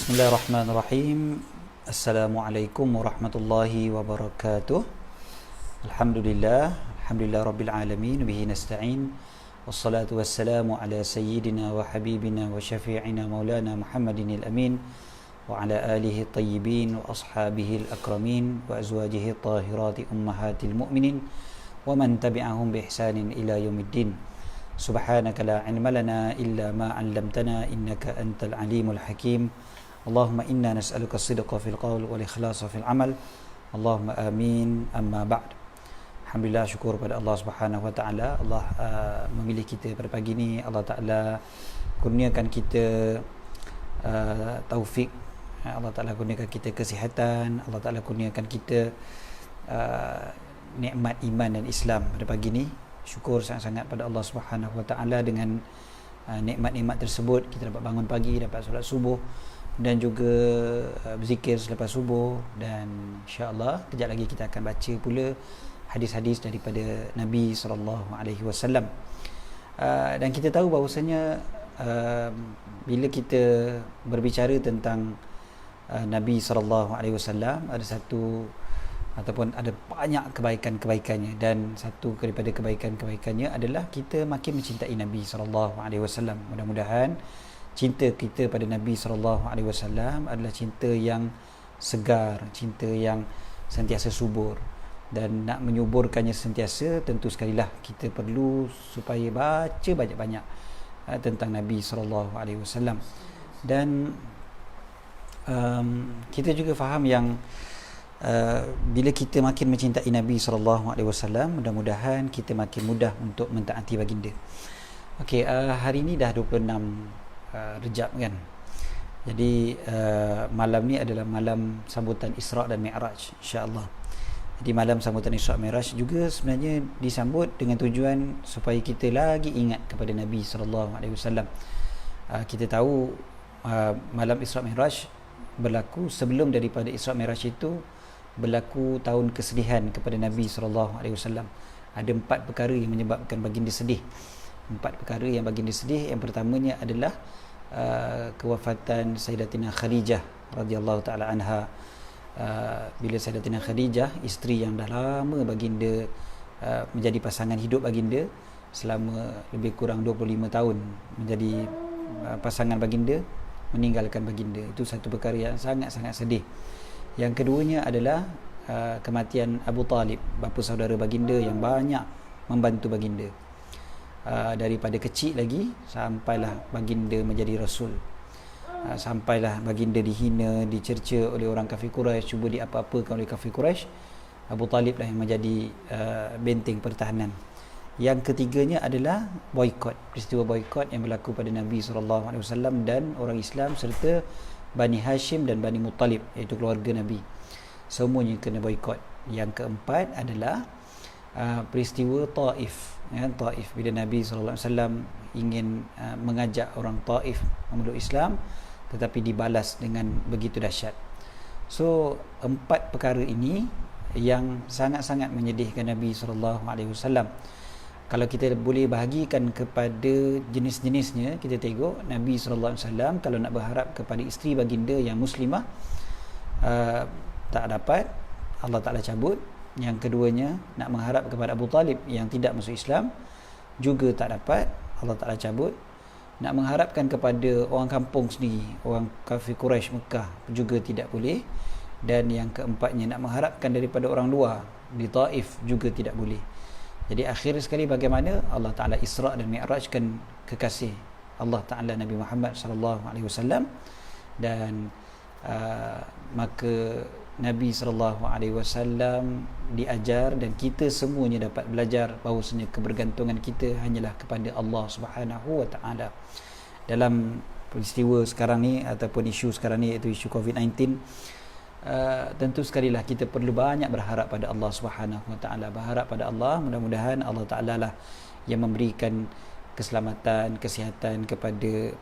Bismillahirrahmanirrahim. Assalamualaikum warahmatullahi wabarakatuh. Alhamdulillah rabbil alamin, bihi nasta'in. Wassalatu wassalamu ala sayyidina wa habibina wa syafi'ina maulana Muhammadin al-amin wa ala alihi tayyibin wa ashabihi al-akramin wa azwajihi tahirati ummahatil mu'minin wa man tabi'ahum bi ihsanin ila yaumiddin. Subhanaka la ilma lana illa ma 'allamtana innaka antal alimul hakim. Allahumma inna nas'aluka as-sidqa fil qawl wal ikhlasa fil amal. Allahumma amin. Amma ba'd. Alhamdulillah, syukur pada Allah Subhanahu wa taala. Allah memilih kita pada pagi ni. Allah Taala kurniakan kita taufik. Allah Taala kurniakan kita kesihatan. Allah Taala kurniakan kita nikmat iman dan Islam pada pagi ni. Syukur sangat-sangat pada Allah Subhanahu wa taala dengan nikmat-nikmat tersebut. Kita dapat bangun pagi, dapat solat subuh dan juga berzikir selepas subuh, dan insya-Allah kejap lagi kita akan baca pula hadis-hadis daripada Nabi SAW. Dan kita tahu bahawasanya bila kita berbicara tentang Nabi SAW, ada satu ataupun ada banyak kebaikan-kebaikannya, dan satu daripada kebaikan-kebaikannya adalah kita makin mencintai Nabi SAW. Mudah-mudahan cinta kita pada Nabi SAW adalah cinta yang segar, cinta yang sentiasa subur, dan nak menyuburkannya sentiasa tentu sekalilah kita perlu supaya baca banyak-banyak tentang Nabi SAW. Dan kita juga faham yang bila kita makin mencintai Nabi SAW, mudah-mudahan kita makin mudah untuk mentaati baginda. Okey, hari ni dah 26 Rejab kan. Jadi malam ni adalah malam sambutan Isra' dan Mi'raj, insya-Allah. Jadi malam sambutan Isra' Mi'raj juga sebenarnya disambut dengan tujuan supaya kita lagi ingat kepada Nabi SAW. Kita tahu malam Isra' Mi'raj berlaku sebelum daripada Isra' Mi'raj itu berlaku tahun kesedihan kepada Nabi SAW. Ada 4 perkara yang menyebabkan baginda sedih. 4 perkara yang baginda sedih. Yang pertamanya adalah kewafatan Sayyidatina Khadijah radhiyallahu taala anha. Bila Sayyidatina Khadijah, isteri yang dah lama baginda menjadi pasangan hidup baginda selama lebih kurang 25 tahun, menjadi pasangan baginda, meninggalkan baginda. Itu satu perkara yang sangat-sangat sedih. Yang keduanya adalah kematian Abu Talib, bapa saudara baginda yang banyak membantu baginda. Daripada kecil lagi sampailah baginda menjadi rasul, sampailah baginda dihina, dicerca oleh orang kafir Quraisy, cuba diapa-apakan oleh kafir Quraisy. Abu Talib lah yang menjadi benteng pertahanan. Yang ketiganya adalah boikot, peristiwa boikot yang berlaku pada Nabi SAW dan orang Islam serta Bani Hashim dan Bani Muttalib, iaitu keluarga Nabi. Semuanya kena boikot. Yang keempat adalah peristiwa Taif. Taif, bila Nabi SAW ingin mengajak orang Taif memeluk Islam, tetapi dibalas dengan begitu dahsyat. So 4 perkara ini yang sangat-sangat menyedihkan Nabi SAW. Kalau kita boleh bahagikan kepada jenis-jenisnya, kita tengok Nabi SAW kalau nak berharap kepada isteri baginda yang muslimah, tak dapat, Allah Ta'ala cabut. Yang keduanya, nak mengharap kepada Abu Talib yang tidak masuk Islam, juga tak dapat, Allah Ta'ala cabut. Nak mengharapkan kepada orang kampung sendiri, orang kafir Quraisy Mekah, juga tidak boleh. Dan yang keempatnya, nak mengharapkan daripada orang luar di Taif, juga tidak boleh. Jadi akhir sekali bagaimana Allah Ta'ala Isra' dan Mi'rajkan kekasih Allah Ta'ala Nabi Muhammad SAW. Dan maka Nabi SAW diajar, dan kita semuanya dapat belajar bahawasanya kebergantungan kita hanyalah kepada Allah Subhanahu wa taala. Dalam peristiwa sekarang ni ataupun isu sekarang ni, iaitu isu COVID-19, tentu sekali lah kita perlu banyak berharap pada Allah Subhanahu wa taala. Berharap pada Allah, mudah-mudahan Allah Taala lah yang memberikan keselamatan, kesihatan kepada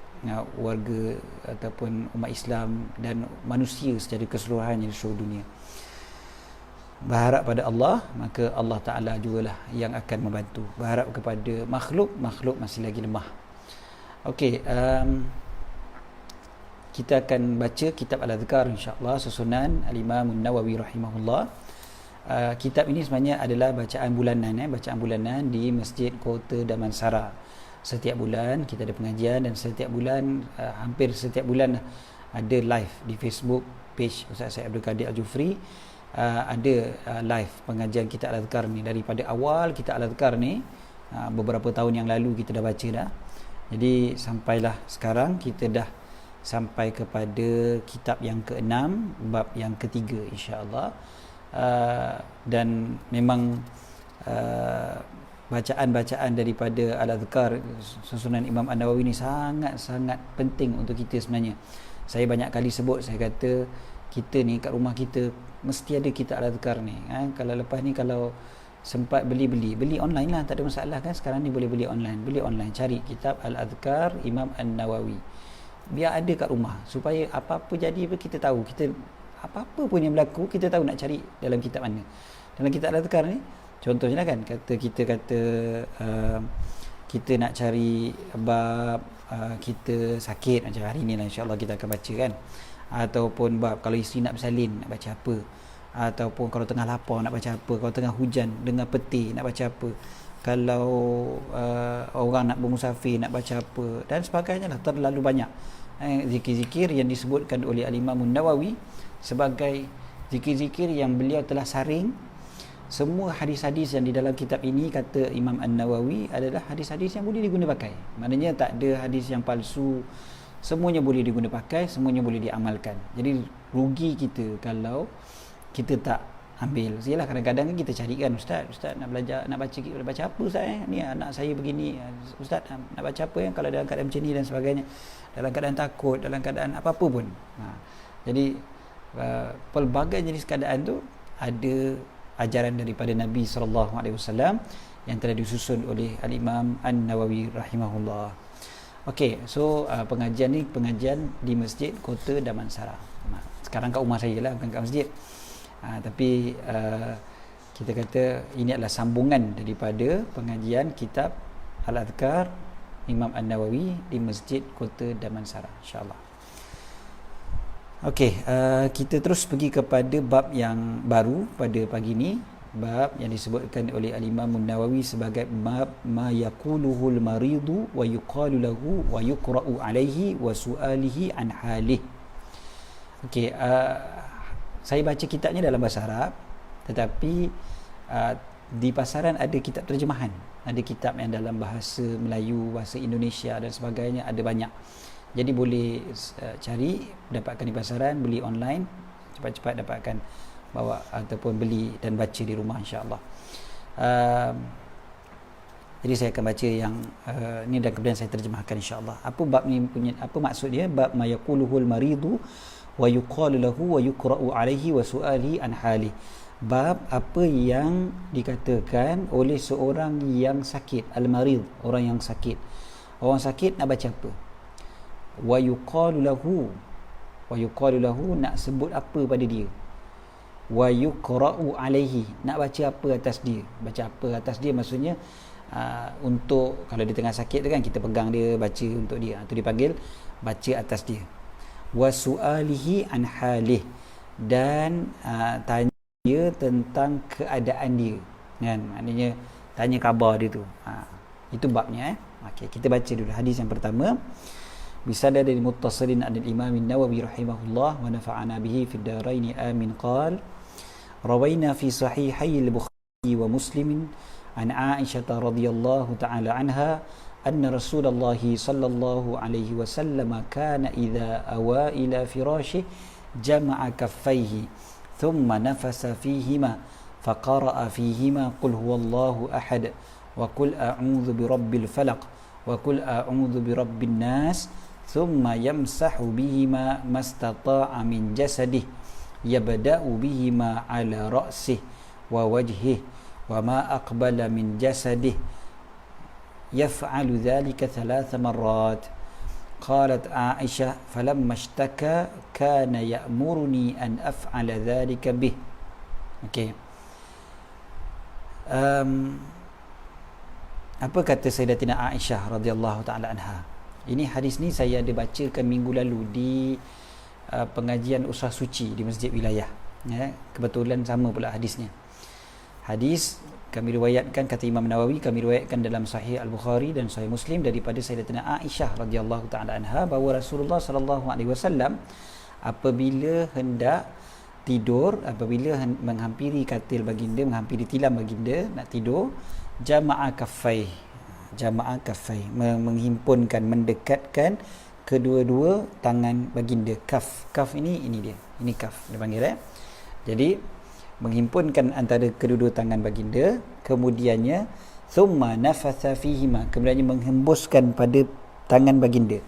warga ataupun umat Islam dan manusia secara keseluruhannya di seluruh dunia. Berharap pada Allah, maka Allah Ta'ala jugalah yang akan membantu. Berharap kepada makhluk masih lagi lemah. Okey, kita akan baca kitab Al-Adhkar insya-Allah susunan Al-Imam An-Nawawi rahimahullah. Kitab ini sebenarnya adalah bacaan bulanan di Masjid Kota Damansara. Setiap bulan kita ada pengajian, dan setiap bulan hampir setiap bulan ada live di Facebook page Ustaz Syed Abdul Kadir Al-Jufri. Ada live pengajian kitab Al-Adhkar ni daripada awal kitab Al-Adhkar ni, beberapa tahun yang lalu kita dah baca dah. Jadi sampailah sekarang kita dah sampai kepada kitab yang ke-6, bab yang ke-3 insya-Allah. Dan memang bacaan-bacaan daripada Al-Adhkar susunan Imam An-Nawawi ni sangat-sangat penting untuk kita sebenarnya. Saya banyak kali sebut, saya kata kita ni kat rumah kita mesti ada kitab Al-Adhkar ni. Kalau lepas ni kalau sempat beli online lah, tak ada masalah kan. Sekarang ni boleh beli online, cari kitab Al-Adhkar Imam An-Nawawi, biar ada kat rumah, supaya apa-apa jadi kita tahu, kita apa-apa pun yang berlaku kita tahu nak cari dalam kitab mana. Dalam kitab Al-Adhkar ni contohnya lah kan, kita nak cari bab kita sakit, macam hari ni lah insya-Allah kita akan baca kan, ataupun bab kalau isteri nak bersalin nak baca apa, ataupun kalau tengah lapar nak baca apa, kalau tengah hujan dengar petir nak baca apa, kalau orang nak bermusafir nak baca apa, dan sebagainya lah. Terlalu banyak zikir-zikir yang disebutkan oleh Al-Imam An-Nawawi sebagai zikir-zikir yang beliau telah saring. Semua hadis-hadis yang di dalam kitab ini, kata Imam An-Nawawi, adalah hadis-hadis yang boleh diguna pakai. Maknanya tak ada hadis yang palsu, semuanya boleh diguna pakai, semuanya boleh diamalkan. Jadi rugi kita kalau kita tak ambil. Yalah, kadang-kadang kan kita carikan, Ustaz nak belajar, nak baca apa Ustaz ni anak saya begini, Ustaz nak baca apa yang kalau dalam keadaan macam ni dan sebagainya, dalam keadaan takut, dalam keadaan apa-apa pun. Jadi pelbagai jenis keadaan tu ada ajaran daripada Nabi SAW yang telah disusun oleh Al-Imam An-Nawawi rahimahullah. Okey, so pengajian ni pengajian di Masjid Kota Damansara. Sekarang kat rumah saya lah, bukan kat masjid. Tapi kita kata ini adalah sambungan daripada pengajian kitab Al-Adhkar Imam An-Nawawi di Masjid Kota Damansara, insya-Allah. Okey, kita terus pergi kepada bab yang baru pada pagi ni, bab yang disebutkan oleh Al-Imam An-Nawawi sebagai bab ma yaquluhul maridu wa yuqalu lahu wa yuqra'u alaihi wa su'alihi an halih. Okey, saya baca kitabnya dalam bahasa Arab, tetapi di pasaran ada kitab terjemahan, ada kitab yang dalam bahasa Melayu, bahasa Indonesia dan sebagainya, ada banyak. Jadi boleh cari, dapatkan di pasaran, beli online, cepat-cepat dapatkan, bawa ataupun beli dan baca di rumah, insya-Allah. Jadi saya akan baca yang ni dan kemudian saya terjemahkan, insya-Allah. Apa bab ni punya, apa maksud dia? Bab ma yaquluhul maridu wa yuqalu lahu wa yuqra'u alaihi wa su'ali an hali. Bab apa yang dikatakan oleh seorang yang sakit, al-marid, orang yang sakit. Orang sakit nak baca apa? Wa yuqalu lahu, nak sebut apa pada dia. Wa yuqra'u alaihi, nak baca apa atas dia. Baca apa atas dia maksudnya untuk kalau dia tengah sakit tu kan, kita pegang dia, baca untuk dia, itu dipanggil baca atas dia. Wa su'alihi an halih, dan tanya dia tentang keadaan dia kan, maknanya tanya khabar dia tu. Itu babnya. Okey, kita baca dulu hadis yang pertama. Bisanad muttasilin an al-Imam An-Nawawi rahimahullah wa nafa'ana bihi fid darain amin qala rawaina fi sahihai al-Bukhari wa Muslim an Aisyah radhiyallahu ta'ala anha anna Rasulullah sallallahu alaihi wasallam kana idza awa ila firashihi jama'a kaffaihi thumma nafasa fihima faqara'a fihima qul huwallahu ahad wa qul a'udzu birabbil falaq wa qul a'udzu birabbin nas thumma yamsahu bihima mastata'a min jasadihi yabda'u bihima ala ra'sihi wa wajhihi wa ma aqbala min jasadihi yaf'alu dhalika 3 marrat. Qalat Aisyah falamma ishtaka kana ya'muruni an af'ala dhalika bih. Okey. Apa kata Sayyidatina Aisyah radhiyallahu taala anha? Ini hadis ni saya ada bacakan minggu lalu di pengajian Usrah Suci di Masjid Wilayah. Ya, kebetulan sama pula hadisnya. Hadis kami riwayatkan, kata Imam Nawawi, kami riwayatkan dalam Sahih Al-Bukhari dan Sahih Muslim daripada Sayyidatina Aisyah radhiyallahu taala anha bahawa Rasulullah sallallahu alaihi wasallam apabila hendak tidur, apabila menghampiri katil baginda, menghampiri tilam baginda nak tidur, jama'a kaffai, menghimpunkan, mendekatkan kedua-dua tangan baginda. Kaf ini dia, ini kaf dia panggil. Jadi menghimpunkan antara kedua-dua tangan baginda, kemudiannya thumma nafatha fihima, kemudiannya menghembuskan pada tangan baginda.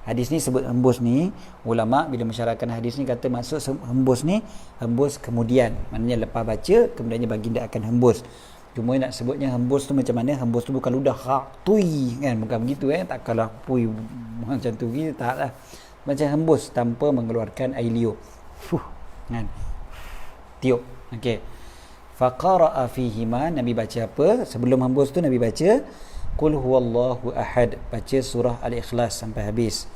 Hadis ni sebut hembus ni, ulama bila mensyarahkan hadis ni kata maksud hembus ni, hembus kemudian, maknanya lepas baca kemudiannya baginda akan hembus. Cuma nak sebutnya hembus tu macam mana? Hembus tu bukan ludah tui kan, bukan begitu tak kalah pui macam tu gitu, taklah. Macam hembus tanpa mengeluarkan air liur. Kan? Tiup. Okey. Faqara'a fihima, Nabi baca apa? Sebelum hembus tu Nabi baca Qul huwallahu ahad, baca surah Al-Ikhlas sampai habis.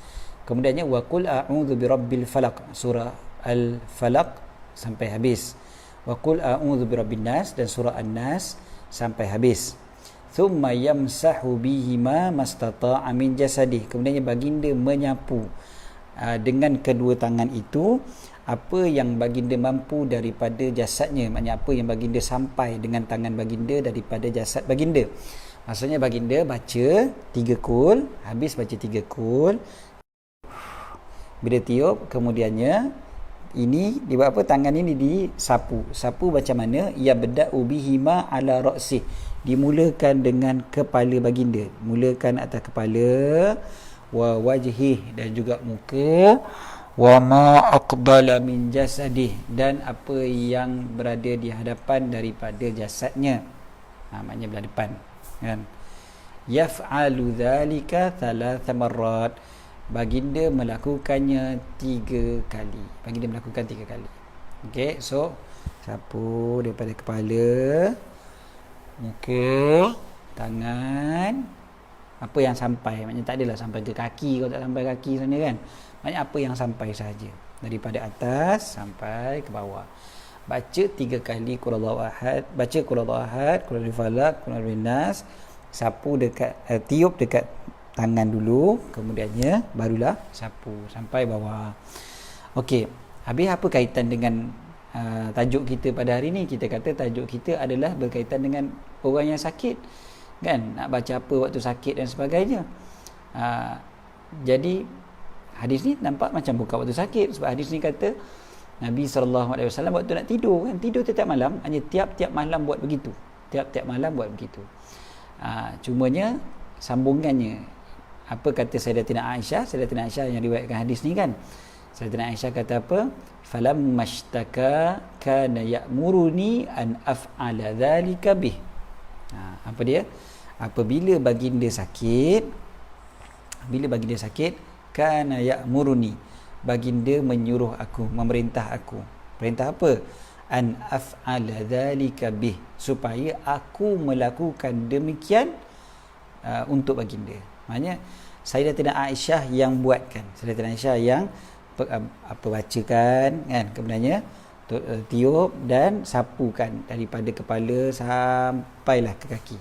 Kemudiannya wa qul a'udzu birabbil falaq, surah Al-Falaq sampai habis. Wa qul a'udzu birabbin nas, dan surah An-Nas sampai habis. Thumma yamsahu bihima mastata'a min jasadih, kemudiannya baginda menyapu dengan kedua tangan itu apa yang baginda mampu daripada jasadnya, maknanya apa yang baginda sampai dengan tangan baginda daripada jasad baginda. Maksudnya baginda baca 3 kul, habis baca 3 kul, bila tiup kemudiannya ini dibuat apa, tangan ini disapu. Sapu macam mana? Ya beda'u bihima ala ra'sih, dimulakan dengan kepala baginda, mulakan atas kepala, wa wajhih, dan juga muka, wa ma aqbala min jasadih, dan apa yang berada di hadapan daripada jasadnya, maknanya belah depan kan. Yaf'alu dhalika 3 marrat, baginda melakukannya 3 kali. Baginda melakukan 3 kali. Okey, so sapu daripada kepala, muka, tangan, apa yang sampai, maknanya tak adalah sampai ke kaki. Kalau tak sampai kaki sana kan, maknanya apa yang sampai saja, daripada atas sampai ke bawah. Baca 3 kali qul huwallahu ahad, baca qul huwallahu ahad, qul huwal falaq, qul huwal nas, sapu dekat tiup dekat tangan dulu, kemudiannya barulah sapu sampai bawah. Okey, habis apa kaitan dengan tajuk kita pada hari ni? Kita kata tajuk kita adalah berkaitan dengan orang yang sakit kan, nak baca apa waktu sakit dan sebagainya. Jadi hadis ni nampak macam bukan waktu sakit, sebab hadis ni kata Nabi SAW waktu nak tidur kan, tidur tiap malam, hanya tiap-tiap malam buat begitu, tiap-tiap malam buat begitu. Cumanya sambungannya apa kata Sayyidatina Aisyah yang riwayatkan hadis ni kan, Sayyidatina Aisyah kata apa, falam mashtaka kana ya'muruni an af'ala dhalika bih. Apa dia? Apabila baginda sakit, kana ya'muruni, baginda menyuruh aku, memerintah aku. Perintah apa? An af'ala dhalika bih, supaya aku melakukan demikian untuk baginda. Maknanya Sayyidatina Aisyah yang buatkan, Sayyidatina Aisyah yang bacakan kan, kemudiannya tiup dan sapukan daripada kepala sampailah ke kaki.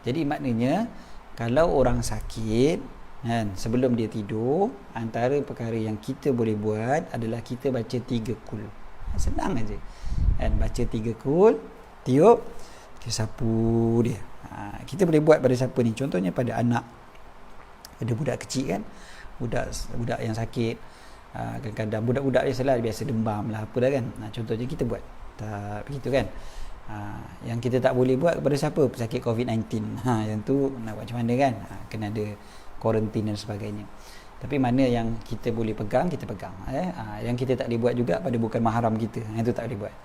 Jadi maknanya kalau orang sakit kan, sebelum dia tidur, antara perkara yang kita boleh buat adalah kita baca 3 kul. Senang aja kan, baca 3 kul, tiup, kita sapu dia. Kita boleh buat pada siapa ni? Contohnya pada anak, ada budak kecil kan, budak yang sakit, kadang-kadang budak-budak biasa demam lah apa dah kan. Contohnya kita buat tak begitu kan. Yang kita tak boleh buat kepada siapa? Pesakit COVID-19. Yang tu nak buat macam mana kan? Kena ada kuarantin dan sebagainya. Tapi mana yang kita boleh pegang, kita pegang. Yang kita tak boleh buat juga pada bukan mahram kita, yang tu tak boleh buat.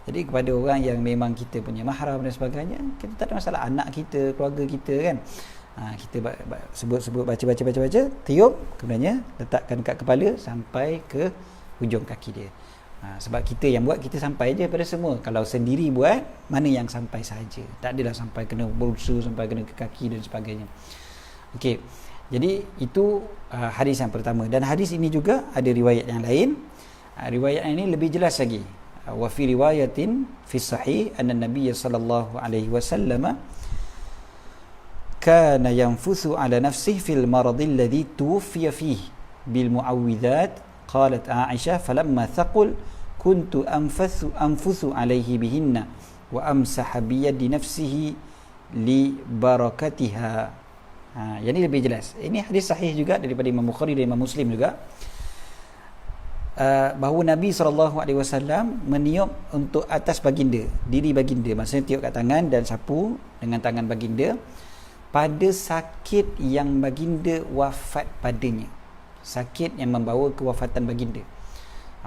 Jadi kepada orang yang memang kita punya mahram dan sebagainya, kita tak ada masalah. Anak kita, keluarga kita kan, kita sebut baca, tiup, kemudiannya letakkan dekat kepala sampai ke hujung kaki dia. Sebab kita yang buat, kita sampai je pada semua. Kalau sendiri buat, mana yang sampai saja, tak adalah sampai kena berusaha, sampai kena ke kaki dan sebagainya. Okey, Jadi itu hadis yang pertama, dan hadis ini juga ada riwayat yang lain. Riwayat ini lebih jelas lagi. Wa fi riwayatin fi sahih anna Nabiy sallallahu alaihi wasallam kana yanfusu ala nafsihi fil marad alladhi tuwfiya fihi bil muawwidhat. Qalat Aisyah falamma thaqul kuntu anfusu alaihi bihinna wa amsaha bi yadi nafsihi li barakatiha. Yang ini lebih jelas. Ini hadis sahih juga daripada Imam Bukhari dan Imam Muslim juga, bahawa Nabi SAW meniup untuk atas baginda, diri baginda, maksudnya tiup kat tangan dan sapu dengan tangan baginda pada sakit yang baginda wafat padanya, sakit yang membawa kewafatan baginda.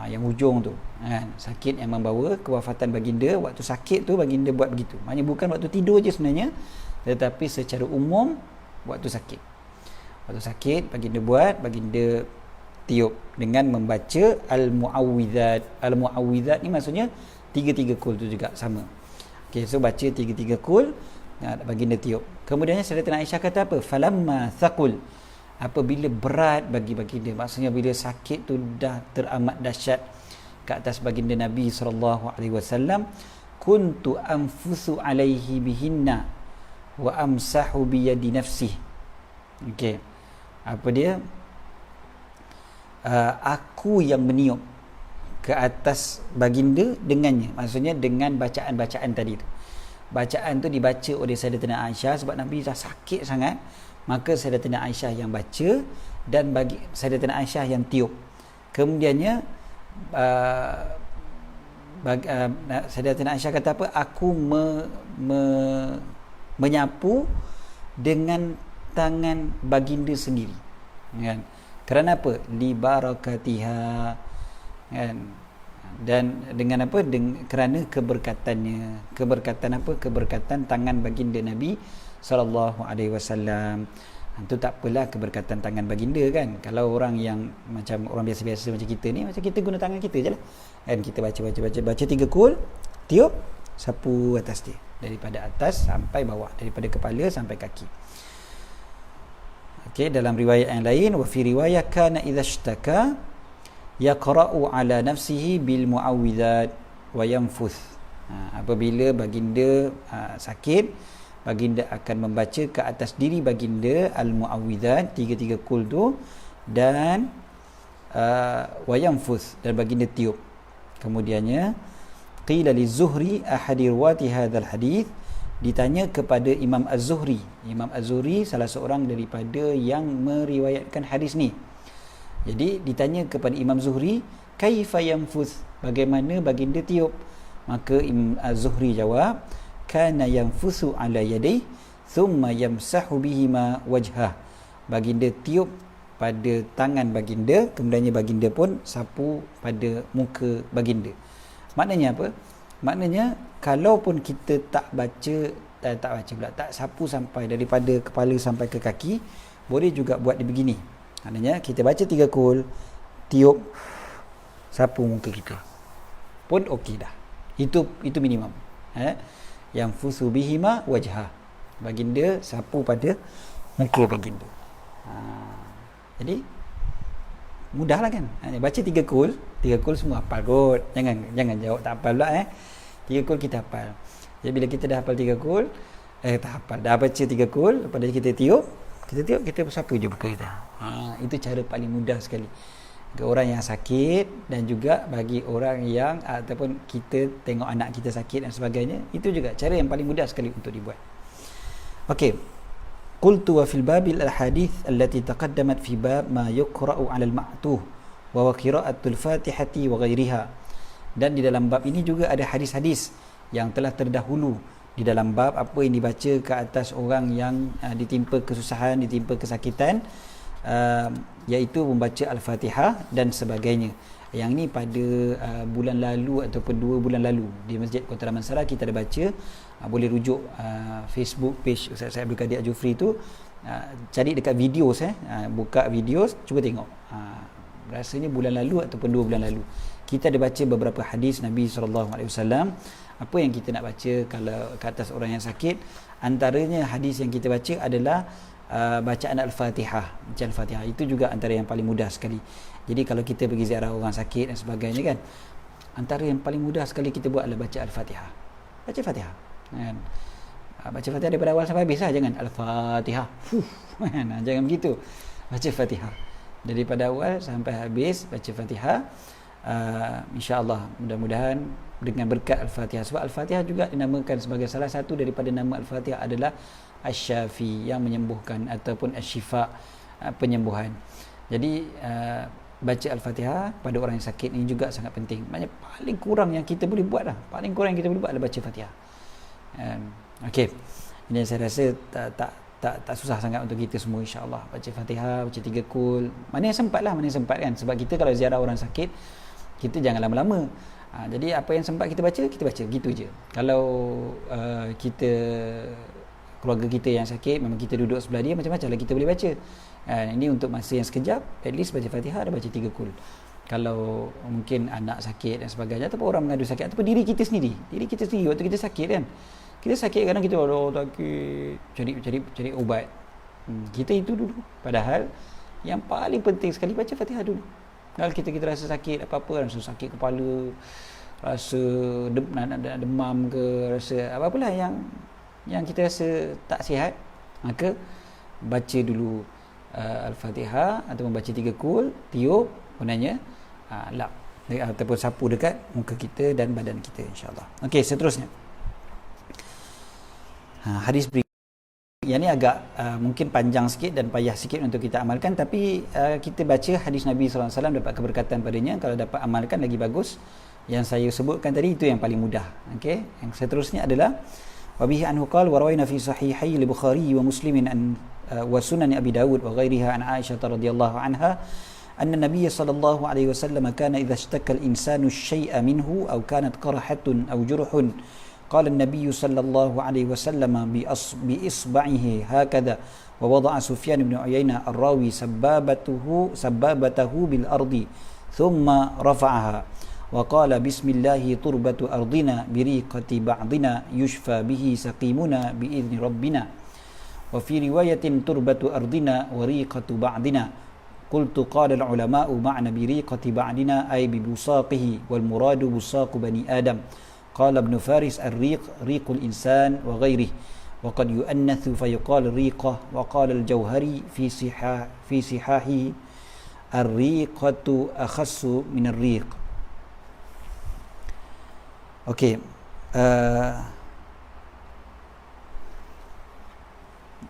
Yang ujung tu kan, sakit yang membawa kewafatan baginda. Waktu sakit tu baginda buat begitu, maknanya bukan waktu tidur je sebenarnya, tetapi secara umum waktu sakit baginda buat, baginda tiup dengan membaca al-muawwidzat. Al-muawwidzat ni maksudnya 3 kul tu juga sama. Okey, so baca 3 kul, baginda tiup. Kemudiannya Sayyidatina Aisyah kata apa? Falamma thaqul, apabila berat bagi baginda, maksudnya bila sakit tu dah teramat dahsyat ke atas baginda Nabi SAW, kuntu anfusu alaihi bihinna wa amsahu bi yadi nafsihi. Okey, apa dia? Aku yang meniup ke atas baginda dengannya, maksudnya dengan bacaan-bacaan tadi tu. Bacaan tu dibaca oleh Sayyidatina Aisyah sebab Nabi dah sakit sangat, maka Sayyidatina Aisyah yang baca dan bagi Sayyidatina Aisyah yang tiup. Kemudiannya Sayyidatina Aisyah kata apa? Aku menyapu dengan tangan baginda sendiri, kan? Kerana apa? Li barakatiha, kan? Dan dengan apa? Kerana keberkatannya. Keberkatan apa? Keberkatan tangan baginda Nabi SAW. Itu tak apalah keberkatan tangan baginda, kan? Kalau orang yang macam orang biasa-biasa macam kita ni, macam kita guna tangan kita je lah, kan? Kita baca 3 kul, tiup, sapu atas dia, daripada atas sampai bawah, daripada kepala sampai kaki. Okey, dalam riwayat yang lain, wa fi riwayah kana idza ishtaka yaqra'u ala nafsihi bil muawwidzat wa yanfuth. Apabila baginda sakit, baginda akan membaca ke atas diri baginda al-muawwidzat, 3 kul tu, dan wa yanfuth, dan baginda tiup. Kemudiannya qila li Zuhri ahadi riwayati hadzal hadis, ditanya kepada Imam Az-Zuhri. Imam Az-Zuhri salah seorang daripada yang meriwayatkan hadis ni. Jadi ditanya kepada Imam Zuhri, kaifa yanfuth, bagaimana baginda tiup? Maka Imam Az-Zuhri jawab, kana yanfusu ala yadayhi thumma yamsahu bihima wajhah. Baginda tiup pada tangan baginda, kemudiannya baginda pun sapu pada muka baginda. Maknanya apa? Maknanya kalaupun kita tak sapu sampai daripada kepala sampai ke kaki, boleh juga buat dia begini. Maknanya kita baca 3 kul, tiup, sapu muka kita, pun okey dah. Itu minimum. Yang fusu bihima wajhah, baginda sapu pada muka baginda. Jadi mudahlah, kan? Baca 3 kul semua hafal kot. Jangan jawab tak hafal pula. 3 kul kita hafal. Jadi bila kita dah hafal 3 kul, tak hafal, dah baca 3 kul, lepas tu kita tiup, kita sapu je muka kita. Itu cara paling mudah sekali bagi orang yang sakit, dan juga bagi orang yang ataupun kita tengok anak kita sakit dan sebagainya. Itu juga cara yang paling mudah sekali untuk dibuat. Okey, qultu wa fil babil al-hadith allati taqaddamat fi bab ma yuqra'u 'ala al-ma'tuh wa qira'atul fatihati wa ghairiha. Dan di dalam bab ini juga ada hadis-hadis yang telah terdahulu di dalam bab apa yang dibaca ke atas orang yang ditimpa kesusahan, ditimpa kesakitan, iaitu membaca Al-Fatihah dan sebagainya. Yang ini pada bulan lalu ataupun 2 bulan lalu di Masjid Kota Damansara kita ada baca. Boleh rujuk Facebook page Ustaz Abdul Kadir Al-Jufri tu, cari dekat videos, buka videos, cuba tengok. Rasanya bulan lalu ataupun 2 bulan lalu kita ada baca beberapa hadis Nabi SAW. Apa yang kita nak baca kalau ke atas orang yang sakit? Antaranya hadis yang kita baca adalah bacaan Al-Fatihah. Bacaan Al-Fatihah itu juga antara yang paling mudah sekali. Jadi kalau kita pergi ziarah orang sakit dan sebagainya kan, antara yang paling mudah sekali kita buat adalah baca Al-Fatihah. Baca Fatihah kan? Baca Fatihah daripada awal sampai habis lah. Jangan Al-Fatihah kan? Jangan begitu. Baca Fatihah daripada awal sampai habis, baca Fatihah. InsyaAllah mudah-mudahan dengan berkat Al-Fatihah, sebab Al-Fatihah juga dinamakan sebagai salah satu daripada nama Al-Fatihah adalah Asy-Syafi, yang menyembuhkan, ataupun Asy-Syifa, penyembuhan. Jadi baca Al-Fatihah pada orang yang sakit ini juga sangat penting. Maknanya paling kurang yang kita boleh buat lah, paling kurang yang kita boleh buat adalah baca Fatihah. Okey, ini saya rasa tak susah sangat untuk kita semua, insya-Allah. Baca Fatihah, baca 3 kul, mana yang sempat lah, mana yang sempat kan. Sebab kita kalau ziarah orang sakit, kita jangan lama-lama. Jadi apa yang sempat kita baca gitu je. Kalau kita, keluarga kita yang sakit, memang kita duduk sebelah dia, macam-macam lah kita boleh baca. Ini untuk masa yang sekejap, at least baca Fatihah dan baca 3 kul. Kalau mungkin anak sakit dan sebagainya, ataupun orang mengadu sakit, ataupun diri kita sendiri waktu kita sakit kan, kita sakit kadang kita sakit, cari ubat. Kita itu dulu. Padahal yang paling penting sekali baca Fatihah dulu. Kalau kita rasa sakit apa-apa, rasa sakit kepala, rasa demam ke, rasa apa-apalah yang kita rasa tak sihat, maka baca dulu Al-Fatihah, ataupun baca 3 kul, tiup, gunanya lap ataupun sapu dekat muka kita dan badan kita, insya-Allah. Okey, seterusnya hadis berikut. Yang ni agak mungkin panjang sikit dan payah sikit untuk kita amalkan, tapi kita baca hadis Nabi SAW, dapat keberkatan padanya. Kalau dapat amalkan lagi bagus. Yang saya sebutkan tadi itu yang paling mudah. Okey, yang seterusnya adalah wabihi anhu qala wa rawayna fi sahihai al-Bukhari wa Muslimin an wa sunan Abi Dawud wa ghairiha an Aisyah radhiyallahu anha anna Nabiy sallallahu alaihi wasallam kana idza ishtaka al-insanu syai'an minhu aw kanat qarahatun aw jurhun قال النبي صلى الله عليه وسلم بإصبعه هكذا ووضع سفيان بن عيينة الراوي سبابته بالأرض ثم رفعها وقال بسم الله تربة أرضنا بريقة بعضنا يشفى به سقيمنا بإذن ربنا وفي رواية تربة أرضنا وريقة بعضنا قلت قال العلماء معنى بريقة بعضنا أي ببصاقه والمراد بصاق بني آدم قال ابن فارس الريق ريق الإنسان وغيره وقد يؤنث فيقال ريقة وقال الجوهري في صحاحه الريقة أخص من الريق. Okey,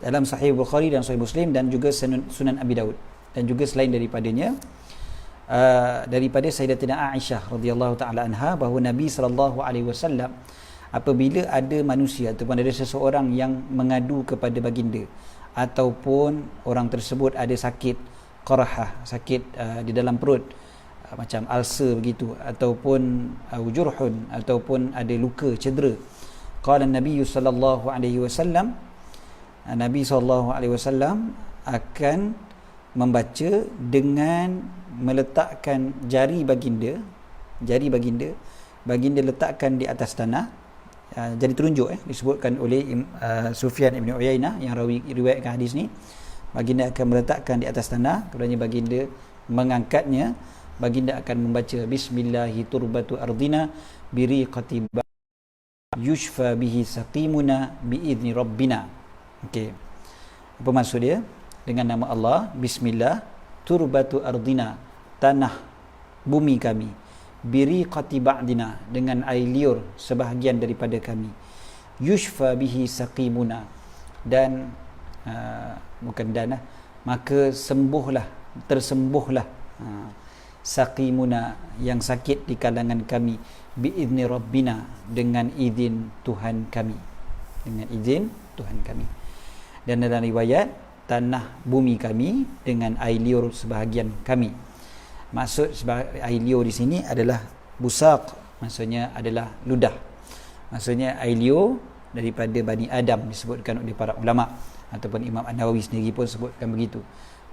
dalam Sahih Bukhari dan Sahih Muslim dan juga Sunan Abi Dawud dan juga selain daripadanya, daripada Sayyidatina Aisyah radhiyallahu taala anha, bahawa Nabi sallallahu alaihi wasallam apabila ada manusia ataupun ada seseorang yang mengadu kepada baginda, ataupun orang tersebut ada sakit qarahah, sakit di dalam perut, macam ulcer begitu, ataupun jurhun, ataupun ada luka, cedera, qala Nabi sallallahu alaihi wasallam, Nabi sallallahu alaihi wasallam akan membaca dengan meletakkan jari baginda letakkan di atas tanah, jadi terunjuk disebutkan oleh Sufyan ibn Uyainah yang riwayatkan hadis ni. Baginda akan meletakkan di atas tanah, kemudian baginda mengangkatnya, baginda akan membaca bismillahi turbatu ardina biriqati yushfa bihi saqimuna biidni rabbina. Okey, apa maksud dia? Dengan nama Allah, bismillah, turbatu ardina, tanah bumi kami, biriqati ba'dina, dengan air liur sebahagian daripada kami, yushfa bihi saqimuna, dan maka tersembuhlah saqimuna, yang sakit di kalangan kami, biizni rabbina, dengan izin Tuhan kami, Dan dalam riwayat, tanah bumi kami dengan air liur sebahagian kami. Maksud air liur di sini adalah busaq, maksudnya adalah ludah. Maksudnya air liur daripada Bani Adam, disebutkan oleh para ulama, ataupun Imam An-Nawawi sendiri pun sebutkan begitu.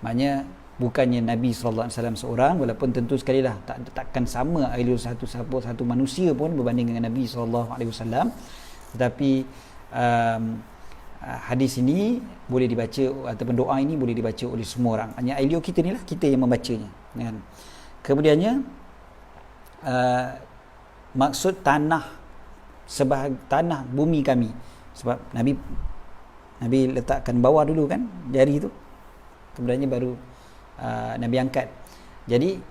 Maknanya bukannya Nabi sallallahu alaihi wasallam seorang, walaupun tentu sekali lah takkan sama air liur satu manusia pun berbanding dengan Nabi sallallahu alaihi wasallam, tetapi hadis ini boleh dibaca ataupun doa ini boleh dibaca oleh semua orang. Hanya elok kita ni lah, kita yang membacanya, kan. Kemudiannya maksud tanah sebahagian tanah bumi kami, sebab Nabi letakkan bawah dulu kan jari tu, kemudiannya baru Nabi angkat. Jadi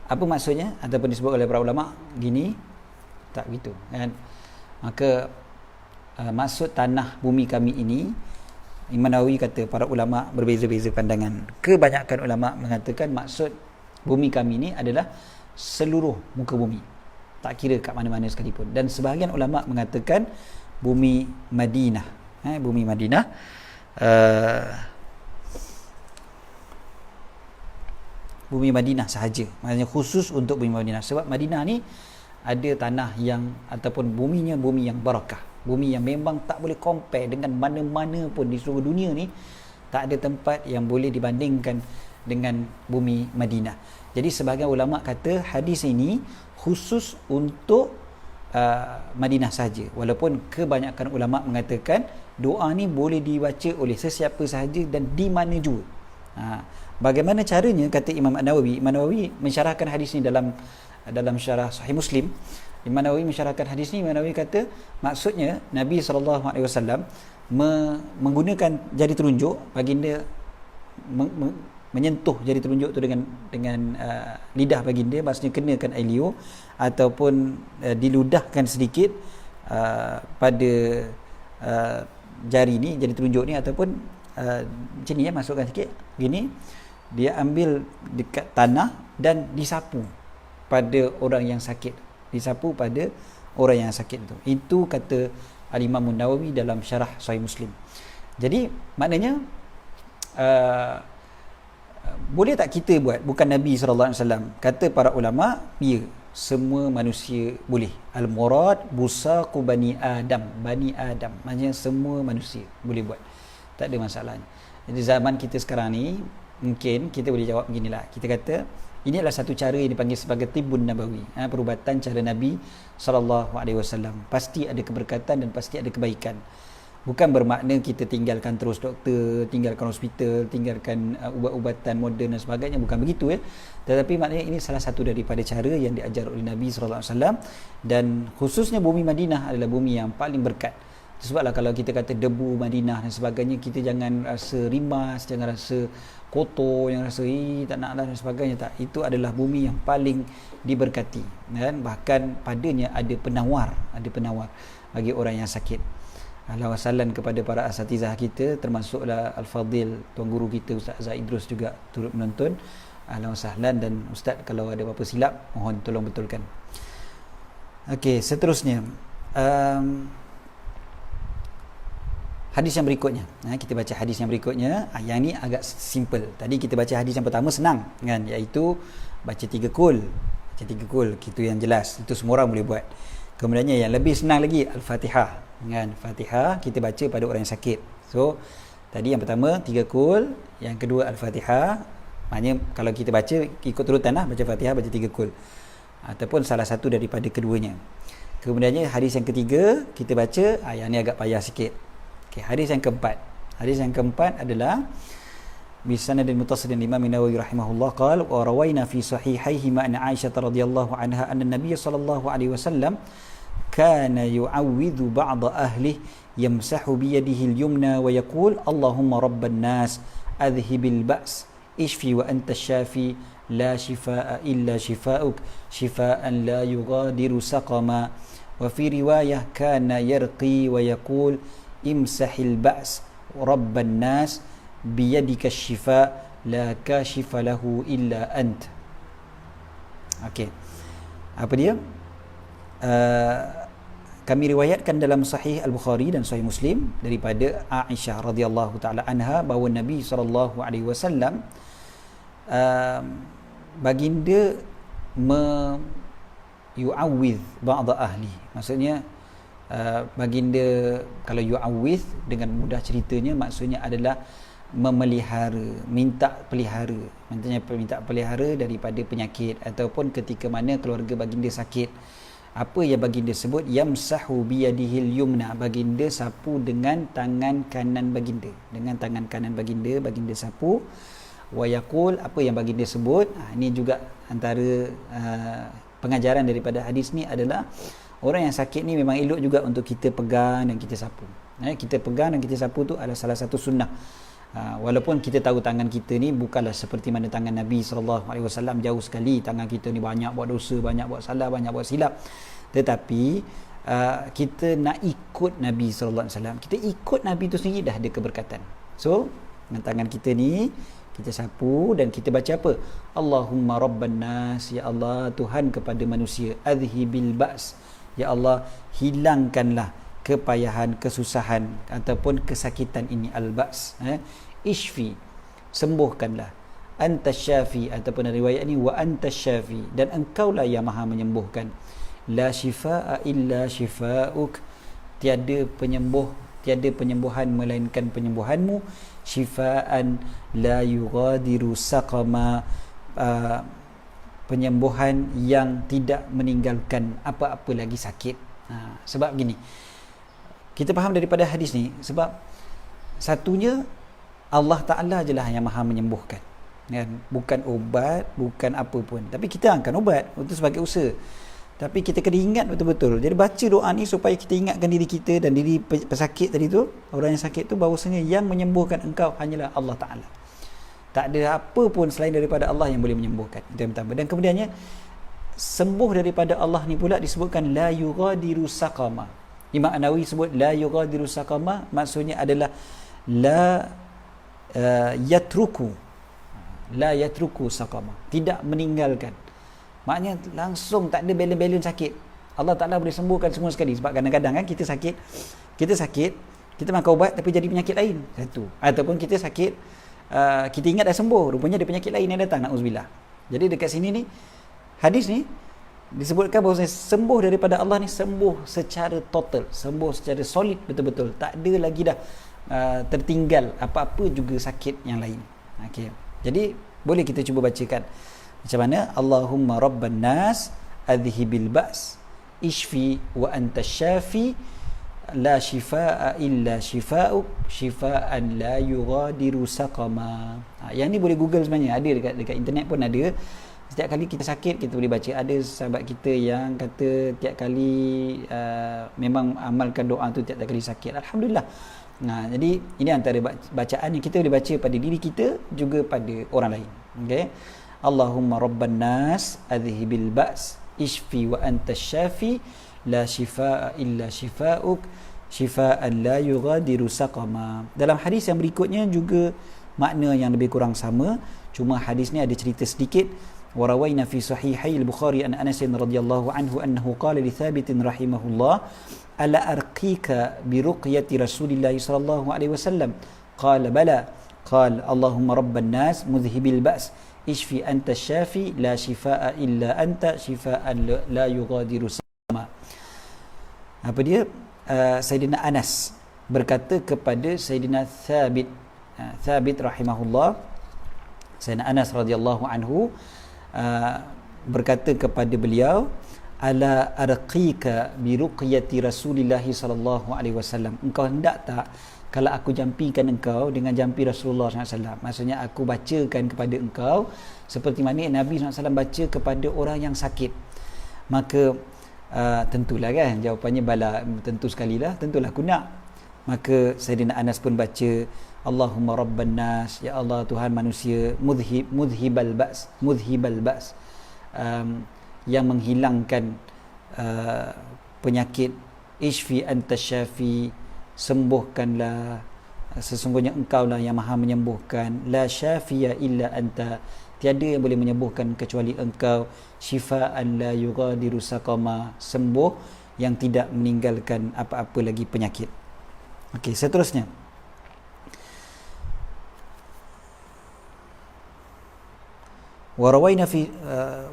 apa maksudnya ataupun disebut oleh para ulama gini, tak begitu, kan. Maka maksud tanah bumi kami ini, Imam Nawawi kata para ulama berbeza-beza pandangan. Kebanyakan ulama mengatakan maksud bumi kami ini adalah seluruh muka bumi, tak kira kat mana-mana sekalipun. Dan sebahagian ulama mengatakan bumi Madinah, bumi Madinah, bumi Madinah sahaja, maksudnya khusus untuk bumi Madinah. Sebab Madinah ni ada tanah yang ataupun buminya bumi yang barakah, bumi yang memang tak boleh compare dengan mana-mana pun di seluruh dunia ni. Tak ada tempat yang boleh dibandingkan dengan bumi Madinah. Jadi sebahagian ulama kata hadis ini khusus untuk Madinah sahaja, walaupun kebanyakan ulama mengatakan doa ni boleh dibaca oleh sesiapa sahaja dan di mana juga. Bagaimana caranya, kata Imam Nawawi. Imam Nawawi mensyarahkan hadis ni dalam syarah Sahih Muslim. Imam Nawawi mensyarahkan hadis ni. Imam Nawawi kata maksudnya Nabi SAW menggunakan jari telunjuk, baginda menyentuh jari telunjuk tu dengan lidah baginda, maksudnya kenakan air liur ataupun diludahkan sedikit pada jari ni, jari telunjuk ni, ataupun macam ni ya, masukkan sikit gini, dia ambil dekat tanah dan disapu pada orang yang sakit, disapu pada orang yang sakit tu. Itu kata Al-Imam Nawawi dalam syarah Sahih Muslim. Jadi maknanya boleh tak kita buat? Bukan Nabi SAW. Kata para ulama, ya, semua manusia boleh. Al-murad busaqu bani Adam, maksudnya semua manusia boleh buat, tak ada masalahnya. Jadi zaman kita sekarang ni, mungkin kita boleh jawab beginilah. Kita kata ini adalah satu cara yang dipanggil sebagai tibun nabawi, perubatan cara Nabi SAW. Pasti ada keberkatan dan pasti ada kebaikan. Bukan bermakna kita tinggalkan terus doktor, tinggalkan hospital, tinggalkan ubat-ubatan moden dan sebagainya, bukan begitu ya. Tetapi maknanya ini salah satu daripada cara yang diajar oleh Nabi SAW. Dan khususnya bumi Madinah adalah bumi yang paling berkat. Sebablah kalau kita kata debu Madinah dan sebagainya, kita jangan rasa rimas, jangan rasa kotor, jangan rasa tak nak dan sebagainya. Tak, itu adalah bumi yang paling diberkati, dan bahkan padanya ada penawar bagi orang yang sakit. Ahlan wa sahlan kepada para asatizah kita, termasuklah Al-Fadil, tuan guru kita Ustaz Zaid Idrus juga turut menonton. Ahlan wa sahlan, dan Ustaz kalau ada apa-apa silap mohon tolong betulkan. Okey, seterusnya hadis yang berikutnya. Kita baca hadis yang berikutnya. Yang ni agak simple. Tadi kita baca hadis yang pertama senang kan, iaitu baca 3 kul. Baca 3 kul, itu yang jelas. Itu semua orang boleh buat. Kemudiannya yang lebih senang lagi Al-Fatihah. Kan, Fatihah kita baca pada orang yang sakit. So, tadi yang pertama 3 kul, yang kedua Al-Fatihah. Maknanya kalau kita baca ikut turutan lah, baca Fatihah, baca 3 kul. Ataupun salah satu daripada keduanya. Kemudiannya hadis yang ketiga kita baca, yang ni agak payah sikit. Hadis yang keempat. Hadis yang keempat adalah bisanadin muttasilin Imam Nawawi rahimahullah qala wa rawayna fi sahihaihi ma an Aisyah radhiyallahu anha anna Nabiy sallallahu alaihi wasallam kana yu'awwidhu ba'd ahlihi yamsahu bi yadihi al-yumna wa yaqul Allahumma rabban nas adhhibil ba's ishfi wa anta ash-shafi la shifaa'a illa shifaa'uk shifaa'an la yughadiru saqama. Wa fi riwayah kana yarqi wa yaqul imsahil ba's rabban nas biyadika syifa la kashifa lahu illa ant. Okey, apa dia? Kami riwayatkan dalam Sahih Al-Bukhari dan Sahih Muslim daripada Aisyah radhiyallahu taala anha bahawa Nabi SAW baginda yu'awwidh ba'd ahli, maksudnya baginda kalau yu'awwidh dengan mudah ceritanya maksudnya adalah memelihara, minta pelihara daripada penyakit, ataupun ketika mana keluarga baginda sakit, Apa yang baginda sebut? Yamsahu biyadihil yumna, baginda sapu dengan tangan kanan baginda. Dengan tangan kanan baginda, baginda sapu. Wa yaqul, apa yang baginda sebut, ini juga antara pengajaran daripada hadis ni adalah orang yang sakit ni memang elok juga untuk kita pegang dan kita sapu. Kita pegang dan kita sapu tu adalah salah satu sunnah. Walaupun kita tahu tangan kita ni bukanlah seperti mana tangan Nabi SAW, jauh sekali tangan kita ni banyak buat dosa, banyak buat salah, banyak buat silap. Tetapi kita nak ikut Nabi SAW, kita ikut Nabi tu sendiri dah ada keberkatan. So dengan tangan kita ni kita sapu dan kita baca apa? Allahumma rabban nas, ya Allah Tuhan kepada manusia, adhibil ba's, ya Allah hilangkanlah kepayahan, kesusahan ataupun kesakitan ini, al-ba's, ishfi, sembuhkanlah, anta syafi, ataupun riwayat ini wa anta syafi, dan engkaulah yang maha menyembuhkan, la shifaa illa shifauk, tiada penyembuhan melainkan penyembuhanmu, shifaan la yughadiru saqama, penyembuhan yang tidak meninggalkan apa-apa lagi sakit. Sebab gini, kita faham daripada hadis ni, sebab satunya Allah Ta'ala je lah yang maha menyembuhkan, kan? Bukan obat, bukan apa pun. Tapi kita angkat obat itu sebagai usaha. Tapi kita kena ingat betul-betul. Jadi baca doa ni supaya kita ingatkan diri kita dan diri pesakit tadi tu, orang yang sakit tu, bahawasanya yang menyembuhkan engkau hanyalah Allah Ta'ala. Tak ada apa pun selain daripada Allah yang boleh menyembuhkan. Itu yang pertama. Dan kemudiannya, sembuh daripada Allah ni pula disebutkan la yughadiru saqama. Imam An-Nawawi sebut la yughadiru saqama, maksudnya adalah la yatruku saqama, tidak meninggalkan. Maknanya langsung tak ada balance sakit. Allah Ta'ala boleh sembuhkan semua sekali. Sebab kadang-kadang kan kita sakit, kita makan ubat tapi jadi penyakit lain satu. Ataupun kita sakit, kita ingat dah sembuh, rupanya ada penyakit lain yang datang, na'udzubillah. Jadi dekat sini ni, hadis ni disebutkan bahawa sembuh daripada Allah ni sembuh secara total, sembuh secara solid, betul-betul. Tak ada lagi dah tertinggal apa-apa juga sakit yang lain. Okay. Jadi boleh kita cuba bacakan macam mana? Allahumma rabban nas, adhibil ba's, ishfi wa anta syafi, la shifaa illa shifauk, shifaan la yughadiru saqama. Yang ni boleh Google sebenarnya, ada dekat internet pun ada. Setiap kali kita sakit, kita boleh baca. Ada sahabat kita yang kata tiap kali memang amalkan doa tu tiap kali sakit. Alhamdulillah. Jadi ini antara bacaan yang kita boleh baca pada diri kita, juga pada orang lain. Okay. Allahumma rabban nas, adhibil ba's, ishfi wa anta syafi, la shifaa illa shifauk, shifaan la yughadiru saqama. Dalam hadis yang berikutnya juga makna yang lebih kurang sama, cuma hadis ni ada cerita sedikit. Warawaina fi sahihai al-Bukhari an Anas radhiyallahu anhu annahu qala li Thabit rahimahullah, ala arqika bi ruqyati Rasulillah sallallahu alaihi wasallam? Qala bala. Qala Allahumma rabban nas, mudhhibil ba's, ishfi anta syafi, la shifaa illa anta, shifaan la yughadiru saqama. Apa dia? Sayyidina Anas berkata kepada Sayyidina Thabit rahimahullah, Sayyidina Anas radhiyallahu anhu berkata kepada beliau, ala arqika bi ruqyati Rasulillah sallallahu alaihi wasallam, engkau hendak tak kalau aku jampikan engkau dengan jampi Rasulullah SAW? Maksudnya aku bacakan kepada engkau seperti mana Nabi SAW baca kepada orang yang sakit. Maka tentulah kan, jawapannya bala, tentu sekali lah, tentulah aku nak. Maka Sayyidina Anas pun baca, Allahumma rabban nas, ya Allah Tuhan manusia, mudhibal ba's, yang menghilangkan penyakit, ishfi anta syafi, sembuhkanlah, sesungguhnya engkaulah yang maha menyembuhkan, la syafiya illa anta, tiada yang boleh menyembuhkan kecuali engkau, shifaan la yughadiru saqama, sembuh yang tidak meninggalkan apa-apa lagi penyakit. Okey, seterusnya وروينا في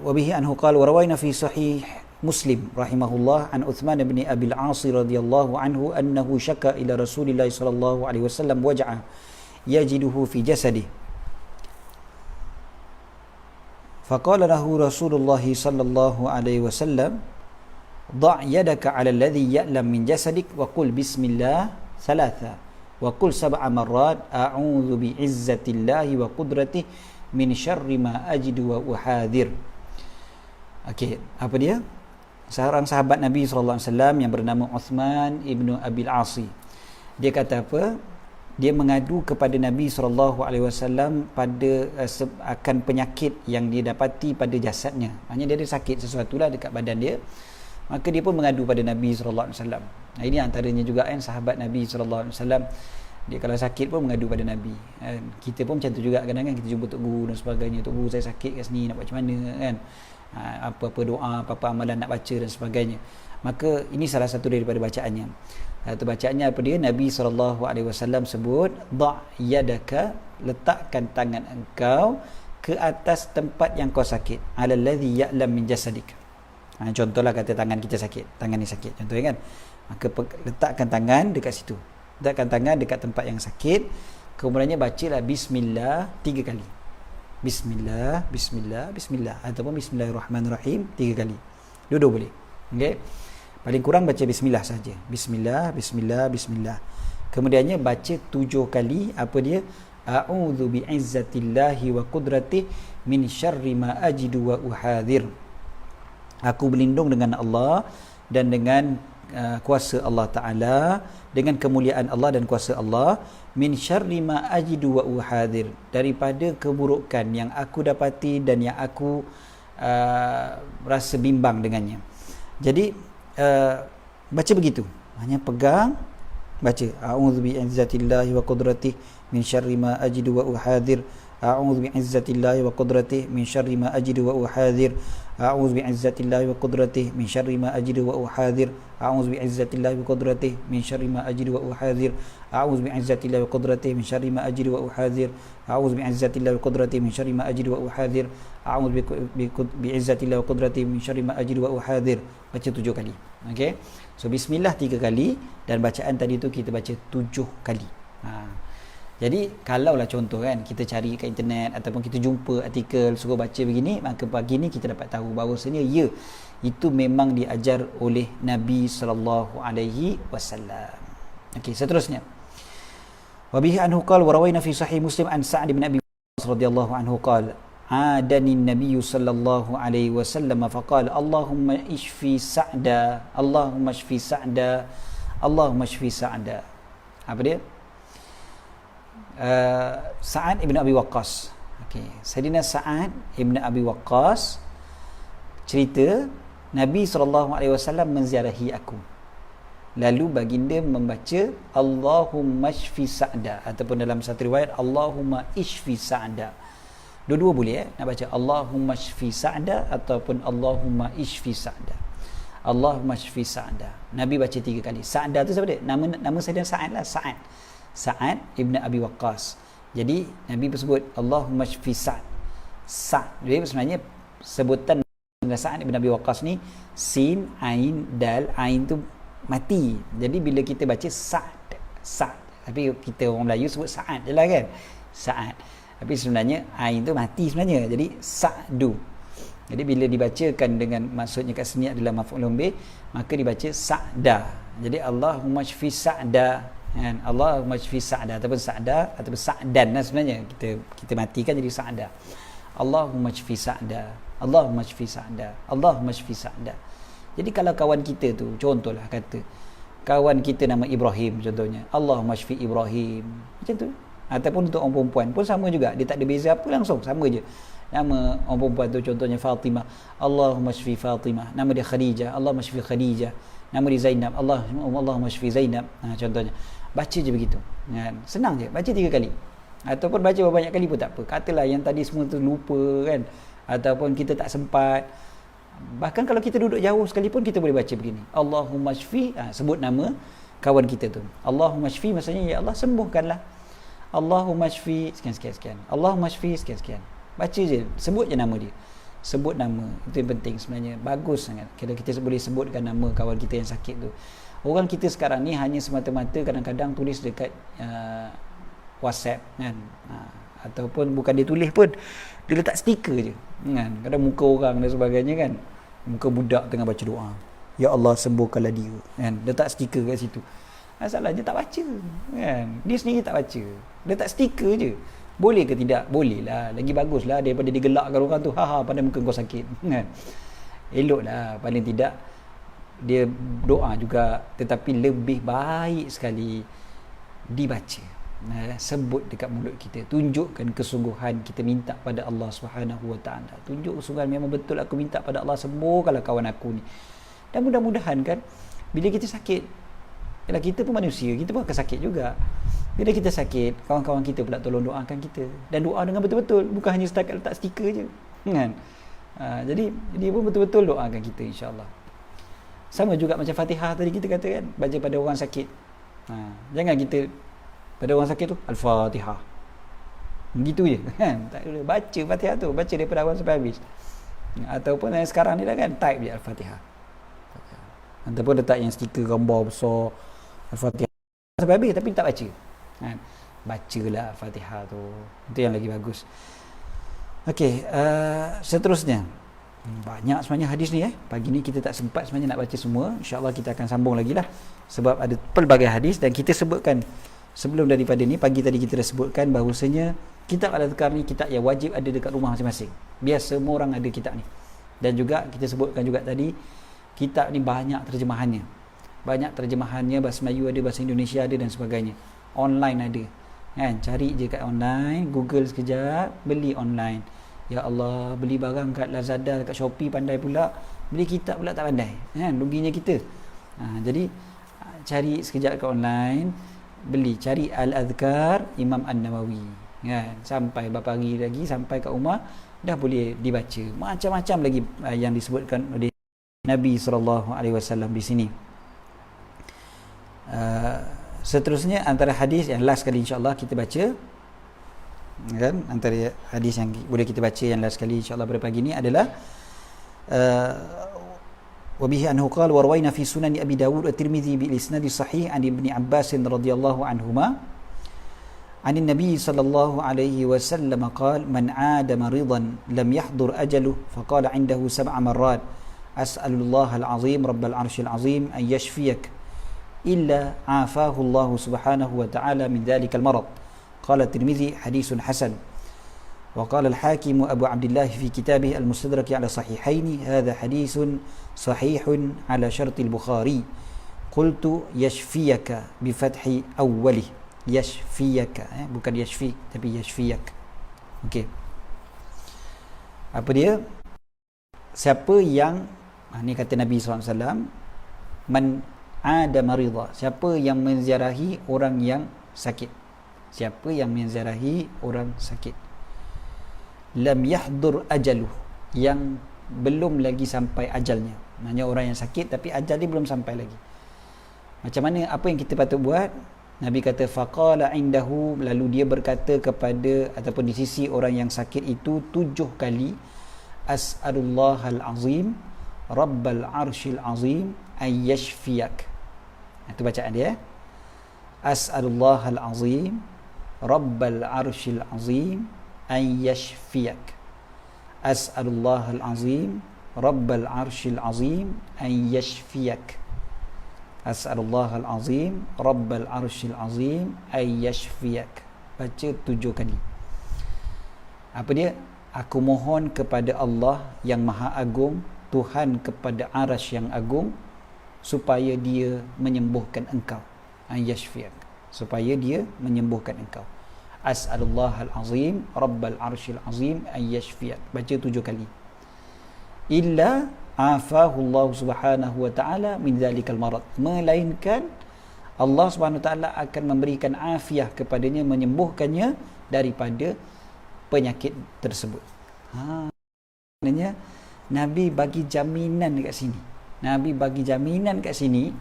وبه عنه قال وروينا في صحيح مسلم رحمه الله عن عثمان بن أبي العاص رضي الله عنه أنه شكى إلى رسول الله صلى الله عليه وسلم وجعا يجده في جسده فقال له رسول الله صلى الله عليه وسلم dha' yadaka 'ala alladhi ya'lam min jasadik wa qul bismillah thalatha wa qul sab'a marrat a'udzu bi'izzatillahi wa qudratihi min syarri ma ajidu wa uhadhir. Okey, apa dia? Seorang sahabat Nabi sallallahu alaihi wasallam yang bernama Uthman ibnu Abil Asi. Dia kata apa? Dia mengadu kepada Nabi sallallahu alaihi wasallam pada akan penyakit yang dia dapati pada jasadnya. Maknanya dia ada sakit sesuatu lah dekat badan dia. Maka dia pun mengadu pada Nabi sallallahu alaihi wasallam. Nah, ini antaranya juga kan sahabat Nabi sallallahu alaihi wasallam. Dia kalau sakit pun mengadu pada Nabi. Kita pun macam tu juga kadang-kadang kita jumpa Tok Guru dan sebagainya. Tok Guru saya sakit kat sini nak buat macam mana kan? Apa-apa doa, apa-apa amalan nak baca dan sebagainya. Maka ini salah satu daripada bacaannya. Satu bacaannya apa dia? Nabi SAW sebut, dha' yadaka, letakkan tangan engkau ke atas tempat yang kau sakit, alal ladzi ya'lam min jasadik. Contohlah kata tangan kita sakit, tangan ni sakit contohnya kan, maka letakkan tangan dekat situ, letakkan tangan dekat tempat yang sakit, kemudiannya bacalah bismillah 3 kali. Bismillah, bismillah, bismillah, ataupun bismillahirrahmanirrahim 3 kali. Dua-dua boleh. Okey. Paling kurang baca bismillah saja. Bismillah, bismillah, bismillah. Kemudiannya baca 7 kali apa dia? A'udzu bi'izzatillahi wa qudratihi min syarri ma ajidu wa uhadhir. Aku berlindung dengan Allah dan dengan kuasa Allah Ta'ala, dengan kemuliaan Allah dan kuasa Allah, min syarri ma ajidu wa uhadhir, daripada keburukan yang aku dapati dan yang aku rasa bimbang dengannya. Jadi baca begitu, hanya pegang, baca a'udzu bi'izzatillahi wa qudratihi min syarri ma ajidu wa uhadhir, a'udzu bi'izzatillahi wa qudratihi min syarri ma ajidu wa uhadhir, a'udzu bi'izzatillahi wa qudratihi min syarri ma ajidu wa uhadhir, a'udzu bi'izzatillahi wa qudratihi min syarri ma ajidu wa uhadhir, a'udzu bi'izzatillahi wa qudratihi min syarri ma ajidu wa uhadhir, a'udzu bi'izzatillahi wa qudratihi min syarri ma ajidu wa uhadhir, a'udzu bi'izzatillahi wa qudratihi min syarri ma ajidu wa uhadhir. Baca 7 kali. Okey. So bismillah 3 kali dan bacaan tadi tu kita baca 7 kali. Jadi kalaulah contoh kan kita cari kat internet ataupun kita jumpa artikel suruh baca begini, maka pagi ni kita dapat tahu bahawasanya ya, itu memang diajar oleh Nabi sallallahu alaihi wasallam. Okey, seterusnya. Wa bihi anhu qala wa rawaina fi sahih Muslim an Sa'd bin Abi Waqqas radhiyallahu anhu qala adani an-nabiy sallallahu alaihi wasallam faqala Allahumma ishfi Sa'da, Allahumma ishfi Sa'da, Allahumma ishfi Sa'da. Apa dia? Sa'ad ibn Abi Waqqas. Okey, Sayyidina Sa'ad ibn Abi Waqqas cerita Nabi SAW menziarahi aku. Lalu baginda membaca Allahumma ishfi Sa'da, ataupun dalam satu riwayat Allahumma ishfi Sa'da. Dua-dua boleh nak baca Allahumma ishfi Sa'da ataupun Allahumma ishfi Sa'da. Allahumma ishfi Sa'da. Nabi baca 3 kali. Sa'da tu siapa dia? Nama Sayyidina Sa'ad lah, Sa'ad. Sa'ad ibn Abi Waqqas. Jadi Nabi bersebut Allahumma shfi Sa'ad. Sa'ad. Jadi sebenarnya sebutan Sa'ad ibn Abi Waqqas ni sin, ain, dal. Ain tu mati. Jadi bila kita baca Sa'ad, Sa'ad. Tapi kita orang Melayu sebut Sa'ad je lah kan. Sa'ad. Tapi sebenarnya ain tu mati sebenarnya. Jadi Sa'du. Jadi bila dibacakan dengan maksudnya kat sini adalah maf'ulun bih, maka dibaca Sa'da. Jadi Allahumma shfi Sa'da. Kan, Allahumma shfi Sa'da ataupun Sa'da ataupun Sa'dan lah sebenarnya kita matikan jadi Sa'da. Allahumma shfi Sa'da, Allahumma shfi Sa'da, Allahumma shfi Sa'da. Jadi kalau kawan kita tu, contohlah kata kawan kita nama Ibrahim contohnya, Allahumma shfi Ibrahim, macam tu. Ataupun untuk orang perempuan pun sama juga, dia tak ada beza apa, langsung sama je. Nama orang perempuan tu contohnya Fatimah, Allahumma shfi Fatimah. Nama dia Khadijah, Allahumma shfi Khadijah. Nama dia Zainab, Allahumma shfi Zainab. Contohnya baca je begitu kan? Senang je, baca 3 kali ataupun baca banyak kali pun tak apa. Katalah yang tadi semua tu lupa kan, ataupun kita tak sempat, bahkan kalau kita duduk jauh sekalipun kita boleh baca begini Allahumma shfi, sebut nama kawan kita tu. Allahumma shfi maksudnya ya Allah sembuhkanlah. Allahumma shfi sekian-sekian, Allahumma shfi sekian-sekian. Baca je, sebut je nama dia, sebut nama. Itu yang penting sebenarnya, bagus sangat kalau kita boleh sebutkan nama kawan kita yang sakit tu. Orang kita sekarang ni hanya semata-mata kadang-kadang tulis dekat WhatsApp kan, ataupun bukan dia tulis pun, dia letak stiker je kan, kadang muka orang dan sebagainya kan, muka budak tengah baca doa Ya Allah sembuhkanlah dia, kan? Letak stiker kat situ. Masalah dia tak baca, kan? Dia sendiri tak baca. Dia tak stiker je. Boleh ke tidak? Boleh lah. Lagi bagus lah daripada digelakkan orang tu. Ha pada muka kau sakit, kan? Elok lah. Paling tidak dia doa juga, tetapi lebih baik sekali dibaca. Sebut dekat mulut kita, tunjukkan kesungguhan kita minta pada Allah Subhanahu Wa Taala. Tunjuk kesungguhan, memang betul aku minta pada Allah, sembuhkanlah kawan aku ni. Dan mudah-mudahan kan, bila kita sakit, yalah kita pun manusia, kita pun akan sakit juga. Bila kita sakit, kawan-kawan kita pula tolong doakan kita, dan doa dengan betul-betul, bukan hanya setakat letak stiker je, kan? Jadi dia pun betul-betul doakan kita, insya-Allah. Sama juga macam Fatihah tadi kita kata kan, baca pada orang sakit. Jangan kita pada orang sakit tu Al-Fatihah, begitu je, kan? Tak boleh. Baca Fatihah tu, baca daripada awal sampai habis. Ataupun yang sekarang ni lah kan, type je Al-Fatihah, ataupun letak yang stiker gambar besar Al-Fatihah sampai habis, tapi tak baca, kan? Bacalah Fatihah tu, itu yang lagi bagus. Okey, seterusnya banyak sebenarnya hadis ni. Pagi ni kita tak sempat sebenarnya nak baca semua. InsyaAllah kita akan sambung lagi lah, sebab ada pelbagai hadis. Dan kita sebutkan sebelum daripada ni, pagi tadi kita dah sebutkan bahawasanya kitab Al-Adhkar ni kitab yang wajib ada dekat rumah masing-masing. Biar semua orang ada kitab ni. Dan juga kita sebutkan juga tadi, kitab ni banyak terjemahannya. Banyak terjemahannya, bahasa Melayu ada, bahasa Indonesia ada dan sebagainya. Online ada, kan? Cari je kat online, Google sekejap, beli online. Ya Allah, beli barang kat Lazada, kat Shopee pandai pula, beli kitab pula tak pandai, kan? Ruginya kita. Jadi cari sekejap kat online, beli, cari Al-Adhkar Imam An-Nawawi, kan? Sampai berapa hari lagi sampai kat rumah dah boleh dibaca. Macam-macam lagi yang disebutkan oleh Nabi SAW di sini. Seterusnya antara hadis yang last kali insya-Allah kita baca, kan, antara hadis yang boleh kita baca yang last kali insya-Allah pada pagi ni adalah wa bihi anhu qala wa rawaina fi sunan Abi Dawud wa Tirmizi bil isnad sahih an Ibni Abbas radhiyallahu anhuma عن النبي صلى الله عليه وسلم قال من عاد مريضا لم يحضر أجله فقال عنده 7 مرات أسأل الله العظيم رب العرش العظيم أن يشفيك إلا عافاه الله سبحانه وتعالى من ذلك المرض. قال الترمذي حديث حسن. وقال الحاكم أبو عبد الله في كتابه المستدرك على صحيحين هذا حديث صحيح على شرط البخاري. قلت يشفيك بفتح أوله. Yashfiyaka, bukan yashfi tapi yashfiyak. Okey, apa dia? Siapa yang ni kata Nabi SAW, man ada marida, siapa yang menziarahi orang yang sakit, siapa yang menziarahi orang sakit, lam yahdur ajaluh, yang belum lagi sampai ajalnya. Maksudnya orang yang sakit tapi ajal dia belum sampai lagi. Macam mana, apa yang kita patut buat? Nabi kata faqala indahu, lalu dia berkata kepada ataupun di sisi orang yang sakit itu 7 kali, as'alullahal azim rabbal arshil azim ay yashfiyak. Itu bacaan dia. As'alullahal azim rabbal arshil azim ay yashfiyak. As'alullahal azim rabbal arshil azim ay yashfiyak. As'alullahal azim rabbal arshil azim ay yashfiyak. Baca 7 kali. Apa dia? Aku mohon kepada Allah yang Maha Agung, Tuhan kepada arasy yang agung, supaya dia menyembuhkan engkau. Ay yashfiyak, supaya dia menyembuhkan engkau. As'alullahal azim rabbal arshil azim ay yashfiyak. Baca 7 kali. Illa afahu Allah subhanahu wa ta'ala min dhalikal marad, melainkan Allah subhanahu wa ta'ala akan memberikan afiah kepadanya, menyembuhkannya daripada penyakit tersebut. Maknanya Nabi bagi jaminan dekat sini. Nabi bagi jaminan kat sini,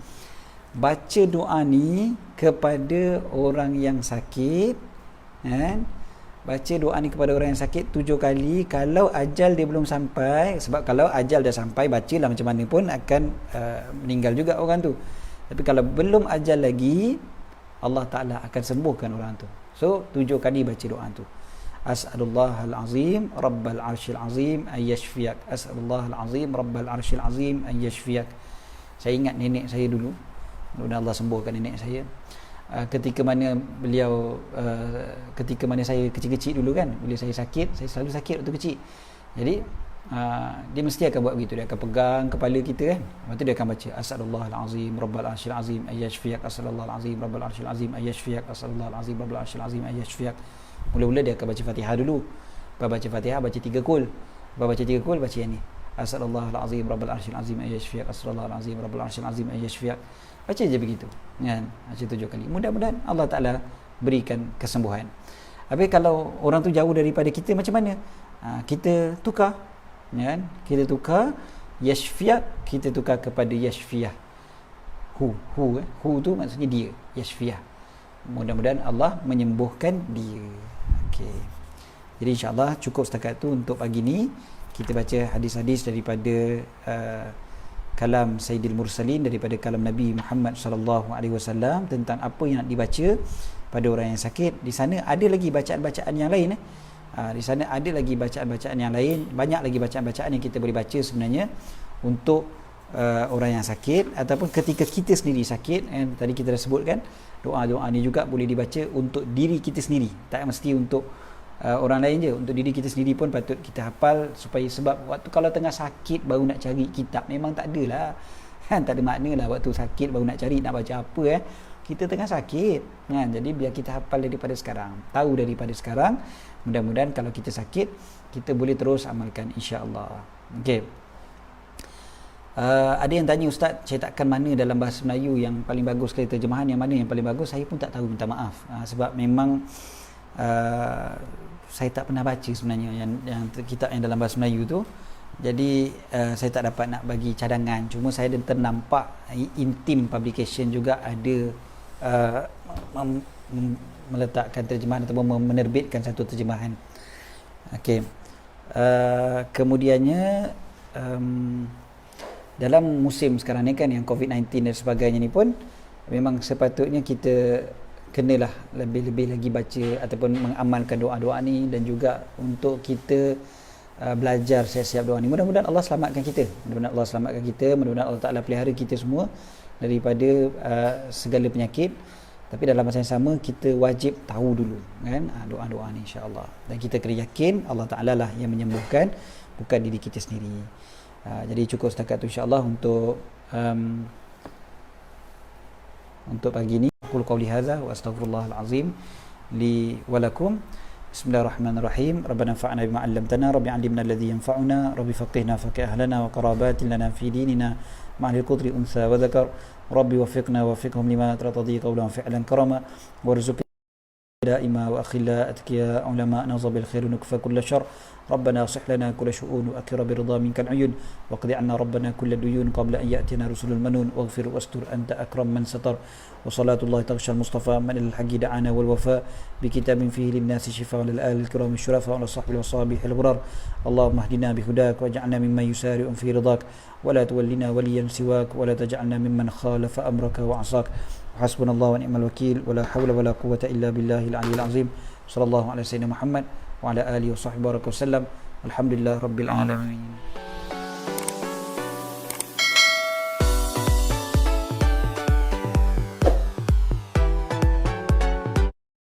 baca doa ni kepada orang yang sakit, kan? Baca doa ni kepada orang yang sakit 7 kali. Kalau ajal dia belum sampai, sebab kalau ajal dah sampai, bacalah macam mana pun akan meninggal juga orang tu. Tapi kalau belum ajal lagi, Allah Ta'ala akan sembuhkan orang tu. So 7 kali baca doa tu. As'alullahal azim rabbal arshil azim ay yashfiyak. As'alullahal azim rabbal arshil azim ay yashfiyak. Saya ingat nenek saya dulu, mudah-mudahan Allah sembuhkan nenek saya. Ketika mana beliau ketika mana saya kecil-kecil dulu kan, bila saya sakit, saya selalu sakit waktu kecil. Jadi dia mesti akan buat begitu, dia akan pegang kepala kita kan, lepas tu dia akan baca Asallallahu al-azim rabbal arsyil azim ayyashfiyak, Asallallahu al-azim rabbal arsyil azim ayyashfiyak, Asallallahu al-azim rabbal arsyil azim ayyashfiyak. Mula-mula dia akan baca Fatihah dulu. Lepas baca Fatihah, baca 3 kul. Lepas baca 3 kul, baca yang ni, Asallallahu al-azim rabbal arsyil azim ayyashfiyak, Asallallahu al-azim rabbal arsyil azim ayyashfiyak. Baca je begitu kan, baca 7 kali. Mudah-mudahan Allah Ta'ala berikan kesembuhan. Habis kalau orang tu jauh daripada kita, macam mana? Kita tukar kan? Kita tukar yashfiyak, kita tukar kepada yashfiyah. Hu tu maksudnya dia, yashfiyah. Mudah-mudahan Allah menyembuhkan dia. Okey. Jadi insya-Allah cukup setakat tu untuk pagi ni. Kita baca hadis-hadis daripada kalam Sayyidil Mursalin, daripada kalam Nabi Muhammad sallallahu alaihi wasallam tentang apa yang nak dibaca pada orang yang sakit. Di sana ada lagi bacaan-bacaan yang lain di sana ada lagi bacaan-bacaan yang lain, banyak lagi bacaan-bacaan yang kita boleh baca sebenarnya untuk orang yang sakit ataupun ketika kita sendiri sakit. Tadi kita dah sebutkan doa-doa ni juga boleh dibaca untuk diri kita sendiri, tak mesti untuk orang lain je. Untuk diri kita sendiri pun patut kita hafal, supaya sebab waktu kalau tengah sakit baru nak cari kitab, memang tak adalah kan, tak ada makna lah waktu sakit baru nak cari nak baca apa kita tengah sakit kan. Jadi biar kita hafal daripada sekarang, tahu daripada sekarang. Mudah-mudahan kalau kita sakit kita boleh terus amalkan insya-Allah. Okey. Ada yang tanya, Ustaz, cetakan mana dalam bahasa Melayu yang paling bagus, sekali terjemahan yang mana yang paling bagus? Saya pun tak tahu, minta maaf. Sebab memang saya tak pernah baca sebenarnya yang kitab yang dalam bahasa Melayu tu. Jadi saya tak dapat nak bagi cadangan. Cuma saya ternampak Intim Publication juga ada meletakkan terjemahan ataupun menerbitkan satu terjemahan. Okey. Kemudiannya dalam musim sekarang ni kan, yang COVID-19 dan sebagainya ni pun, memang sepatutnya kita kenalah lebih-lebih lagi baca ataupun mengamalkan doa-doa ni, dan juga untuk kita belajar siap-siap doa ni. Mudah-mudahan Allah selamatkan kita. Mudah-mudahan Allah Ta'ala pelihara kita semua daripada segala penyakit. Tapi dalam masa yang sama kita wajib tahu dulu kan doa-doa ni insya-Allah, dan kita kena yakin Allah Ta'ala lah yang menyembuhkan, bukan diri kita sendiri. Jadi cukup setakat tu insya-Allah untuk pagi ni. Qul qawli hadza wa astaghfirullahal azim li wa lakum. Bismillahirrahmanirrahim. Rabbana anfa'na bima 'allamtana, rabbi 'allimna alladhi yanfa'una, rabbi faqihna faqih ahlana wa qarabatin lana fi dinina ma'al qudri unsa wa dhakar. Rabbi waffiqna waffiqhum lima tradhi qawlan fi'lan karama warzuqna دائما وأخلا أتقياء علماء نظر بالخير ونكفى كل شر. ربنا اصلح لنا كل شؤون وأكر برضا منك العيون واقض عنا ربنا كل الديون قبل أن يأتينا رسل المنون واغفر واستر أنت أكرم من ستر. وصلاة الله تغشى المصطفى من الحق دعانا والوفاء بكتاب فيه للناس شفاء للآل الكرام الشرفاء وعلى الصحب والصابح الغرار. اللهم اهدنا بهداك واجعلنا ممن يسارع في رضاك ولا تولنا وليا سواك ولا تجعلنا ممن خالف أمرك وعصاك. حسبنا الله ونعم الوكيل ولا حول ولا قوة إلا بالله العلي العظيم. صلى الله على سيدنا محمد وعلى آله وصحبه وسلم. الحمد لله رب العالمين.